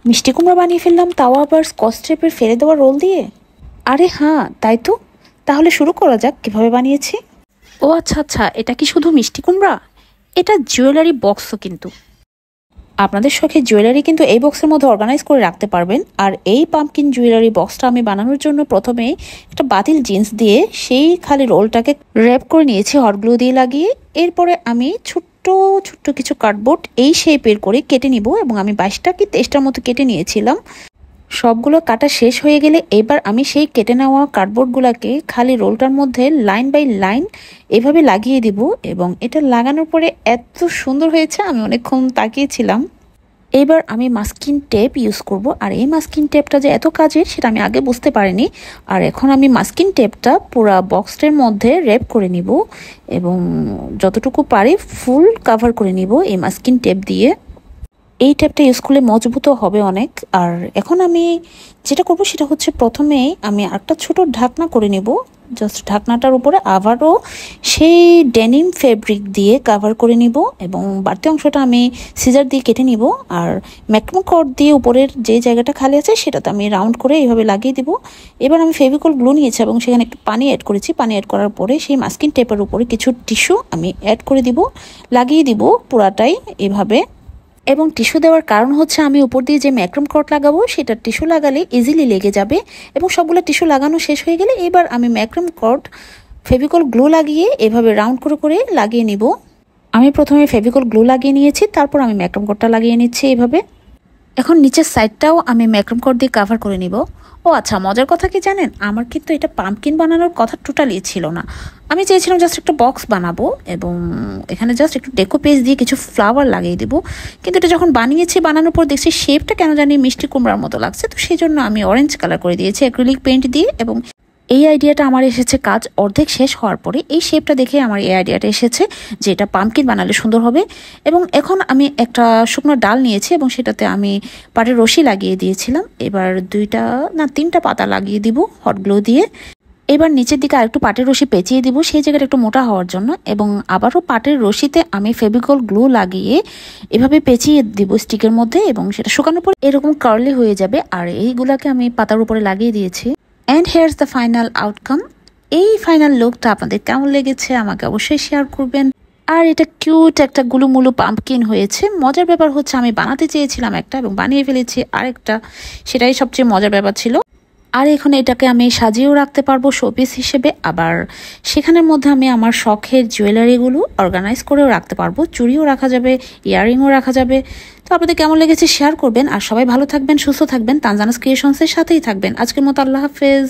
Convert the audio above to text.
মিষ্টি কুমড়া বানিয়ে ফেললাম, তাও আবার স্কচ টেপের ফেলে দেওয়া রোল দিয়ে। আরে হ্যাঁ, তাই তো। তাহলে শুরু করা যাক কিভাবে বানিয়েছি। ও আচ্ছা আচ্ছা, এটা কি শুধু মিষ্টি কুমড়া? এটা জুয়েলারি বক্সও কিন্তু। আপনাদের শখের জুয়েলারি কিন্তু এই বক্সের মধ্যে অর্গানাইজ করে রাখতে পারবেন। আর এই পাম্পকিন জুয়েলারি বক্সটা আমি বানানোর জন্য প্রথমে একটা বাতিল জিন্স দিয়ে সেই খালি রোলটাকে র্যাপ করে নিয়েছি হট গ্লু দিয়ে লাগিয়ে। এরপরে আমি ছোট্ট ছোট্ট কিছু কার্ডবোর্ড এই শেপের করে কেটে নিব, এবং আমি 22টা কি 23টার মতো কেটে নিয়েছিলাম। সবগুলো কাটা শেষ হয়ে গেলে এবার আমি সেই কেটে নেওয়া কার্ডবোর্ডগুলোকে খালি রোলটার মধ্যে লাইন বাই লাইন এভাবে লাগিয়ে দিব। এবং এটা লাগানোর পরে এত সুন্দর হয়েছে, আমি অনেকক্ষণ তাকিয়েছিলাম। এবার আমি মাস্কিং টেপ ইউজ করব। আর এই মাস্কিং টেপটা যে এত কাজের সেটা আমি আগে বুঝতে পারিনি। আর এখন আমি মাস্কিং টেপটা পুরো বক্সটার মধ্যে র্যাপ করে নিব, এবং যতটুকু পারি ফুল কভার করে নিব এই মাস্কিং টেপ দিয়ে। এই টেপটা ইউজ করলে মজবুত হবে অনেক। আর এখন আমি যেটা করব সেটা হচ্ছে, প্রথমে আমি একটা ছোট ঢাকনা করে নিব। জাস্ট ঢাকনাটার উপরে আবারও সেই ডেনিম ফেব্রিক দিয়ে কভার করে নিব, এবং বাড়তি অংশটা আমি সিজার দিয়ে কেটে নিব। আর ম্যাক্রোম কর্ড দিয়ে উপরের যে জায়গাটা খালি আছে সেটাতে আমি রাউন্ড করে এইভাবে লাগিয়ে দিব। এবার আমি ফেভিকল গ্লু নিয়েছি এবং সেখানে একটু পানি অ্যাড করেছি। পানি অ্যাড করার পরে সেই মাস্কিং টেপের উপরে কিছু টিস্যু আমি অ্যাড করে দিব, লাগিয়ে দিব পুরাটাই এভাবে। এবং টিস্যু দেওয়ার কারণ হচ্ছে, আমি উপর দিয়ে যে ম্যাক্রোম কট লাগাবো সেটা টিস্যু লাগালে ইজিলি লেগে যাবে। এবং সবগুলো টিস্যু লাগানো শেষ হয়ে গেলে এবার আমি ম্যাক্রোম কট ফেভিকল গ্লু লাগিয়ে এভাবে রাউন্ড করে করে লাগিয়ে নিব। আমি প্রথমে ফেভিকল গ্লু লাগিয়ে নিয়েছি, তারপর আমি ম্যাক্রোম কটটা লাগিয়ে নিচ্ছি এভাবে। এখন নিচের সাইডটাও আমি ম্যাক্রোম কট দিয়ে কভার করে নিব। ও আচ্ছা, মজার কথা কি জানেন, আমার কিন্তু এটা পাম্পকিন বানানোর কথা টোটালি ছিল না। আমি চেয়েছিলাম জাস্ট একটা বক্স বানাবো এবং এখানে জাস্ট একটু ডেকো পেজ দিয়ে কিছু ফ্লাওয়ার লাগিয়ে দেবো। কিন্তু এটা যখন বানিয়েছি, বানানোর পর দেখছি শেপটা কেন জানি মিষ্টি কুমড়ার মতো লাগছে। তো সেই জন্য আমি অরেঞ্জ কালার করে দিয়েছি অ্যাক্রিলিক পেইন্ট দিয়ে। এবং এই আইডিয়াটা আমার এসেছে কাজ অর্ধেক শেষ হওয়ার পরে। এই শেপটা দেখে আমার এই আইডিয়াটা এসেছে যে এটা পাম্পকিন বানালে সুন্দর হবে। এবং এখন আমি একটা শুকনো ডাল নিয়েছি এবং সেটাতে আমি পাটের রশি লাগিয়ে দিয়েছিলাম। এবার 2টা না 3টা পাতা লাগিয়ে দিব হট গ্লু দিয়ে। এবার নিচের দিকে আরেকটু পাটের রশি পেঁচিয়ে দিব সেই জায়গাটা একটু মোটা হওয়ার জন্য। এবং আবারও পাটের রশিতে আমি ফেভিকল গ্লু লাগিয়ে এভাবে পেঁচিয়ে দিব স্টিকের মধ্যে, এবং সেটা শুকানোর পর এরকম কার্লি হয়ে যাবে। আর এইগুলাকে আমি পাতার উপরে লাগিয়ে দিয়েছি। And hairs the final outcome. এই ফাইনাল লুকটা আপনাদের কেমন লেগেছে আমাকে অবশ্যই শেয়ার করবেন। আর এটা কিউট একটা গুলুমুলু পাম্পকিন হয়েছে। মজার ব্যাপার হচ্ছে, আমি বানাতে চেয়েছিলাম একটা এবং বানিয়ে ফেলেছি আরেকটা, সেটাই সবচেয়ে মজার ব্যাপার ছিল। আর এখন এটাকে আমি সাজিয়েও রাখতে পারবো শোপিস হিসেবে। আবার সেখানের মধ্যে আমি আমার শখের জুয়েলারিগুলো অর্গানাইজ করেও রাখতে পারবো। চুড়িও রাখা যাবে, ইয়াররিংও রাখা যাবে। তো আপনাদের কেমন লেগেছে শেয়ার করবেন। আর সবাই ভালো থাকবেন, সুস্থ থাকবেন, তানজানাস ক্রিয়েশনসের সাথেই থাকবেন। আজকের মতো আল্লাহ হাফেজ।